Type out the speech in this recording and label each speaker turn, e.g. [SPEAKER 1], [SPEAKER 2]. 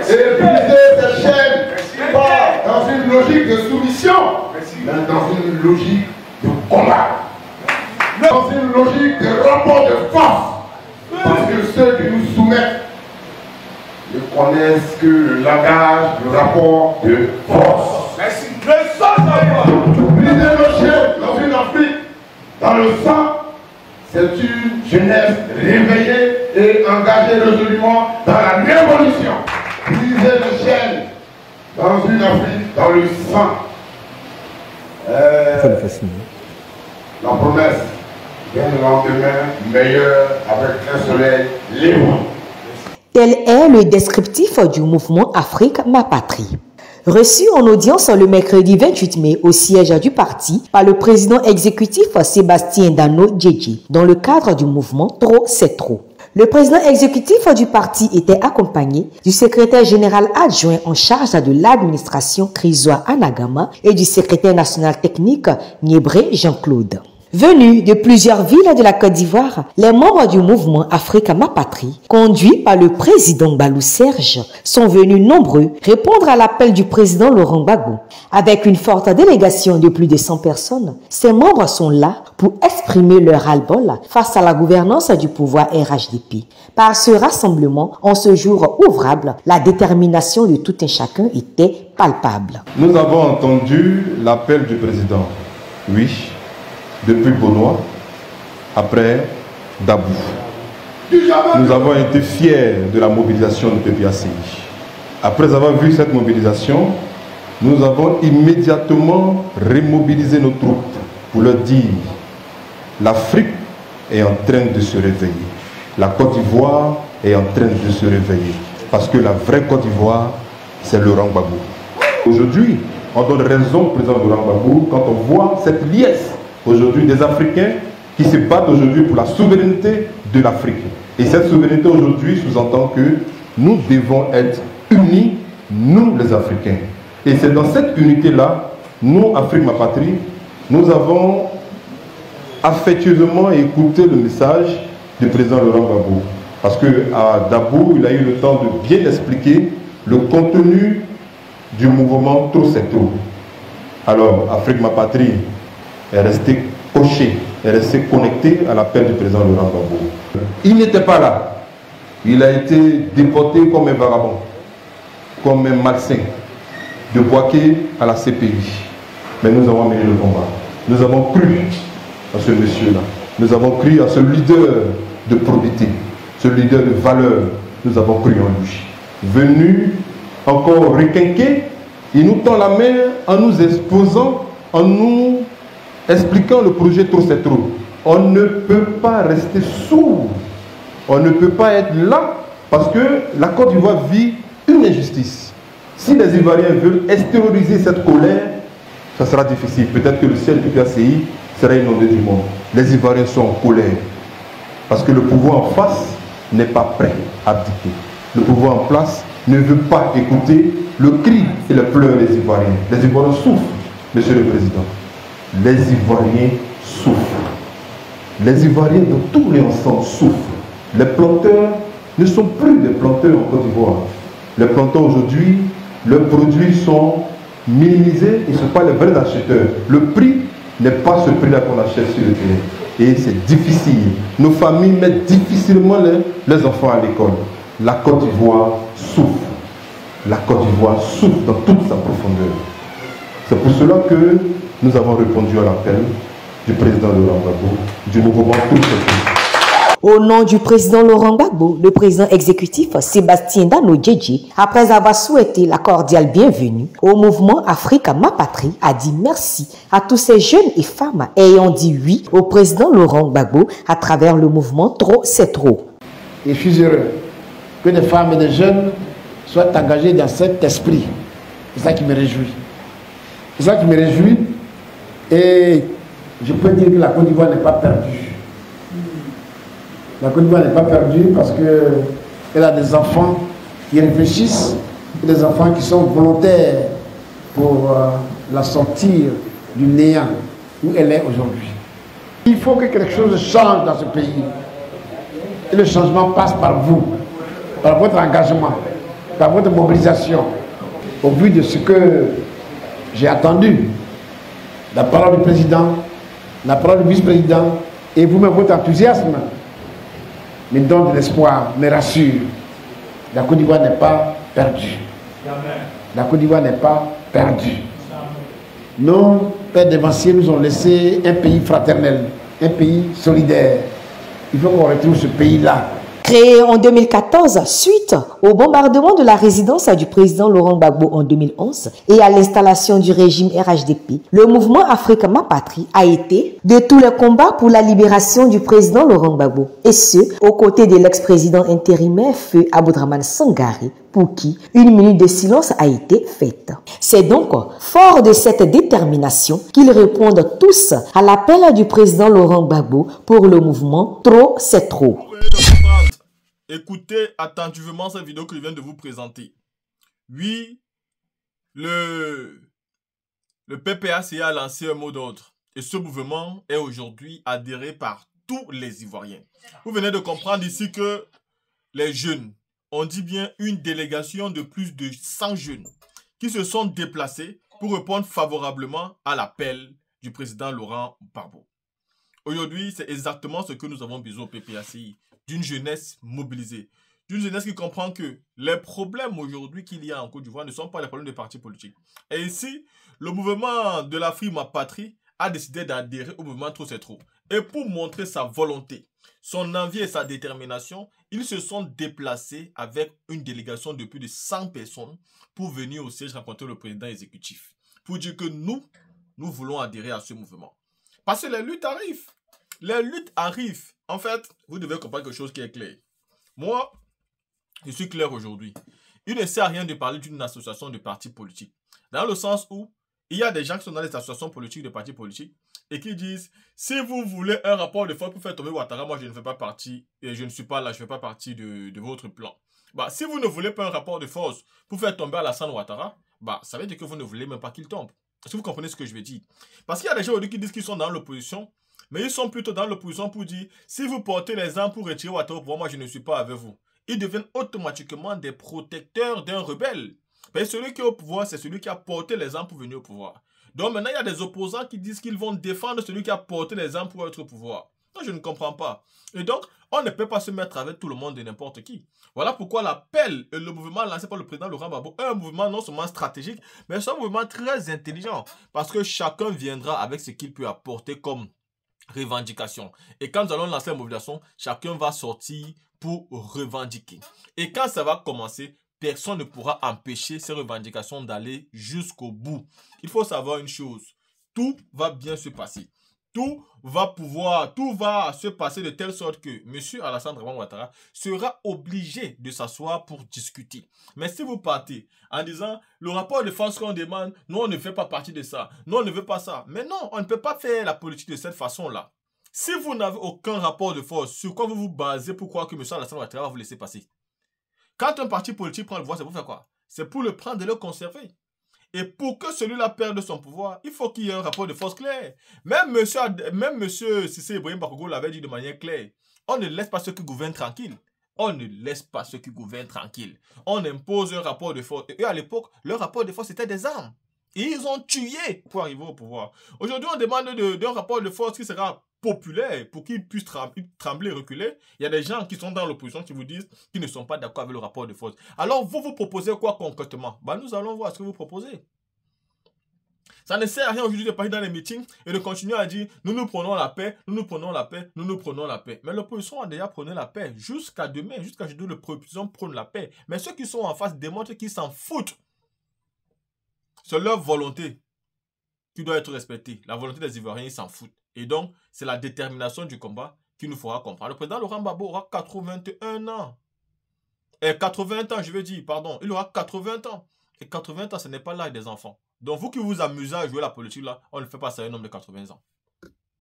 [SPEAKER 1] et briser ces chaînes, pas dans une logique de soumission, mais dans une logique de combat, dans une logique de rapport de force. Parce que ceux qui nous soumettent ne connaissent que le langage du rapport de force.
[SPEAKER 2] Merci. Le sang d'abord.
[SPEAKER 1] Briser nos chaînes dans une Afrique, dans le sang, c'est une jeunesse réveillée et engagée résolument dans la révolution. Briser nos chaînes dans une Afrique, dans le sang. La promesse d'un lendemain meilleur avec un soleil libre.
[SPEAKER 3] Tel est le descriptif du mouvement Afrique Ma Patrie. Reçu en audience le mercredi 28 mai au siège du parti par le président exécutif Sébastien Dano Djedje dans le cadre du mouvement Trop c'est trop. Le président exécutif du parti était accompagné du secrétaire général adjoint en charge de l'administration Krizoa Anagama et du secrétaire national technique Niebré Jean-Claude. Venus de plusieurs villes de la Côte d'Ivoire, les membres du mouvement Afrique Ma Patrie, conduits par le président Balou Serge, sont venus nombreux répondre à l'appel du président Laurent Gbagbo. Avec une forte délégation de plus de 100 personnes, ces membres sont là pour exprimer leur ras-le-bol face à la gouvernance du pouvoir RHDP. Par ce rassemblement, en ce jour ouvrable, la détermination de tout un chacun était palpable.
[SPEAKER 4] Nous avons entendu l'appel du président. Oui. Depuis Bonois, après Dabou. Nous avons été fiers de la mobilisation du PPACI. Après avoir vu cette mobilisation, nous avons immédiatement remobilisé nos troupes pour leur dire l'Afrique est en train de se réveiller. La Côte d'Ivoire est en train de se réveiller. Parce que la vraie Côte d'Ivoire, c'est Laurent Gbagbo. Aujourd'hui, on donne raison au président Laurent Gbagbo quand on voit cette liesse aujourd'hui des Africains qui se battent aujourd'hui pour la souveraineté de l'Afrique. Et cette souveraineté aujourd'hui sous-entend que nous devons être unis, nous les Africains. Et c'est dans cette unité-là, nous, Afrique Ma Patrie, nous avons affectueusement écouté le message du président Laurent Gbagbo. Parce qu'à Dabou, il a eu le temps de bien expliquer le contenu du mouvement Trop c'est trop. Alors, Afrique Ma Patrie est resté coché, est resté connecté à l'appel du président Laurent Gbagbo. Il n'était pas là. Il a été déporté comme un vagabond, comme un malsain, de Boaké à la CPI. Mais nous avons mené le combat. Nous avons cru à ce monsieur-là. Nous avons cru à ce leader de probité, ce leader de valeur. Nous avons cru en lui. Venu encore requinquer, il nous tend la main en nous exposant, en nous expliquant le projet Trop c'est trop. On ne peut pas rester sourd. On ne peut pas être là parce que la Côte d'Ivoire vit une injustice. Si les Ivoiriens veulent extérioriser cette colère, ça sera difficile. Peut-être que le ciel du PACI sera inondé du monde. Les Ivoiriens sont en colère parce que le pouvoir en face n'est pas prêt à abdiquer. Le pouvoir en place ne veut pas écouter le cri et le pleur des Ivoiriens. Les Ivoiriens souffrent, Monsieur le Président. Les Ivoiriens souffrent. Les Ivoiriens de tous les ensembles souffrent. Les planteurs ne sont plus des planteurs en Côte d'Ivoire. Les planteurs aujourd'hui, leurs produits sont minimisés et ce ne sont pas les vrais acheteurs. Le prix n'est pas ce prix-là qu'on achète sur le terrain. Et c'est difficile. Nos familles mettent difficilement les enfants à l'école. La Côte d'Ivoire souffre. La Côte d'Ivoire souffre dans toute sa profondeur. C'est pour cela que nous avons répondu à l'appel du président Laurent Gbagbo, du mouvement Trop c'est trop.
[SPEAKER 3] Au nom du président Laurent Gbagbo, le président exécutif Sébastien Dano Djedje, après avoir souhaité la cordiale bienvenue au mouvement Afrique Ma Patrie, a dit merci à tous ces jeunes et femmes ayant dit oui au président Laurent Gbagbo à travers le mouvement Trop c'est trop.
[SPEAKER 5] Et je suis heureux que des femmes et des jeunes soient engagés dans cet esprit. C'est ça qui me réjouit. C'est ça qui me réjouit. Et je peux dire que la Côte d'Ivoire n'est pas perdue. La Côte d'Ivoire n'est pas perdue parce qu'elle a des enfants qui réfléchissent, et des enfants qui sont volontaires pour la sortir du néant où elle est aujourd'hui. Il faut que quelque chose change dans ce pays. Et le changement passe par vous, par votre engagement. par votre mobilisation, au vu de ce que j'ai attendu, la parole du président, la parole du vice-président, et vous-même votre enthousiasme, me donne de l'espoir, me rassure. La Côte d'Ivoire n'est pas perdue. La Côte d'Ivoire n'est pas perdue. Nos pères dévanciers nous ont laissé un pays fraternel, un pays solidaire. Il faut qu'on retrouve ce pays-là.
[SPEAKER 3] Créé en 2014 suite au bombardement de la résidence du président Laurent Gbagbo en 2011 et à l'installation du régime RHDP, le mouvement Afrique Ma Patrie a été de tous les combats pour la libération du président Laurent Gbagbo, et ce, aux côtés de l'ex-président intérimaire Feu Aboudraman Sangaré, pour qui une minute de silence a été faite. C'est donc fort de cette détermination qu'ils répondent tous à l'appel du président Laurent Gbagbo pour le mouvement Trop c'est trop.
[SPEAKER 2] Écoutez attentivement cette vidéo que je viens de vous présenter. Oui, le PPAC a lancé un mot d'ordre. Et ce mouvement est aujourd'hui adhéré par tous les Ivoiriens. Vous venez de comprendre ici que les jeunes, on dit bien une délégation de plus de 100 jeunes qui se sont déplacés pour répondre favorablement à l'appel du président Laurent Gbagbo. Aujourd'hui, c'est exactement ce que nous avons besoin au PPACI. D'une jeunesse mobilisée, d'une jeunesse qui comprend que les problèmes aujourd'hui qu'il y a en Côte d'Ivoire ne sont pas les problèmes des partis politiques. Et ici, le mouvement de l'Afrique Ma Patrie a décidé d'adhérer au mouvement Trop c'est trop. Et pour montrer sa volonté, son envie et sa détermination, ils se sont déplacés avec une délégation de plus de 100 personnes pour venir au siège rencontrer le président exécutif. Pour dire que nous voulons adhérer à ce mouvement. Parce que les luttes arrivent. Les luttes arrivent. En fait, vous devez comprendre quelque chose qui est clair. Moi, je suis clair aujourd'hui. Il ne sert à rien de parler d'une association de partis politiques. Dans le sens où, il y a des gens qui sont dans les associations politiques de partis politiques et qui disent, si vous voulez un rapport de force pour faire tomber Ouattara, moi je ne fais pas partie, et je ne suis pas là, je ne fais pas partie de votre plan. Bah, si vous ne voulez pas un rapport de force pour faire tomber Alassane Ouattara, bah, ça veut dire que vous ne voulez même pas qu'il tombe. Est-ce que vous comprenez ce que je veux dire? Parce qu'il y a des gens aujourd'hui qui disent qu'ils sont dans l'opposition, mais ils sont plutôt dans l'opposition pour dire, si vous portez les armes pour retirer Ouattara au pouvoir, moi je ne suis pas avec vous. Ils deviennent automatiquement des protecteurs d'un rebelle. Mais celui qui est au pouvoir, c'est celui qui a porté les armes pour venir au pouvoir. Donc maintenant, il y a des opposants qui disent qu'ils vont défendre celui qui a porté les armes pour être au pouvoir. Non, je ne comprends pas. Et donc, on ne peut pas se mettre avec tout le monde et n'importe qui. Voilà pourquoi l'appel et le mouvement lancé par le président Laurent Gbagbo est un mouvement non seulement stratégique, mais c'est un mouvement très intelligent. Parce que chacun viendra avec ce qu'il peut apporter comme revendication. Et quand nous allons lancer la mobilisation, chacun va sortir pour revendiquer. Et quand ça va commencer, personne ne pourra empêcher ces revendications d'aller jusqu'au bout. Il faut savoir une chose, tout va bien se passer. Tout va se passer de telle sorte que M. Alassane Ouattara sera obligé de s'asseoir pour discuter. Mais si vous partez en disant, le rapport de force qu'on demande, nous on ne fait pas partie de ça, nous on ne veut pas ça. Mais non, on ne peut pas faire la politique de cette façon-là. Si vous n'avez aucun rapport de force, sur quoi vous vous basez pour croire que M. Alassane Ouattara va vous laisser passer? Quand un parti politique prend le pouvoir, c'est pour faire quoi? C'est pour le prendre et le conserver. Et pour que celui-là perde son pouvoir, il faut qu'il y ait un rapport de force clair. Même monsieur Cissé Ibrahim Bakoko l'avait dit de manière claire. On ne laisse pas ceux qui gouvernent tranquilles. On ne laisse pas ceux qui gouvernent tranquilles. On impose un rapport de force. Et à l'époque, leur rapport de force, c'était des armes. Et ils ont tué pour arriver au pouvoir. Aujourd'hui, on demande d'un rapport de force qui sera populaire pour qu'il puisse trembler et reculer. Il y a des gens qui sont dans l'opposition qui vous disent qu'ils ne sont pas d'accord avec le rapport de force. Alors, vous proposez quoi concrètement? Bah, nous allons voir ce que vous proposez. Ça ne sert à rien aujourd'hui de parler dans les meetings et de continuer à dire nous nous prenons la paix, nous nous prenons la paix, nous nous prenons la paix. Mais l'opposition a déjà pris la paix jusqu'à demain, jusqu'à jeudi, l'opposition prône la paix. Mais ceux qui sont en face démontrent qu'ils s'en foutent. C'est leur volonté qui doit être respectée. La volonté des Ivoiriens, ils s'en foutent. Et donc, c'est la détermination du combat qui nous fera comprendre. Le président Laurent Gbagbo aura 81 ans. Et 80 ans, je veux dire, pardon. Il aura 80 ans. Et 80 ans, ce n'est pas l'âge des enfants. Donc, vous qui vous amusez à jouer la politique là, on ne fait pas ça à un homme de 80 ans.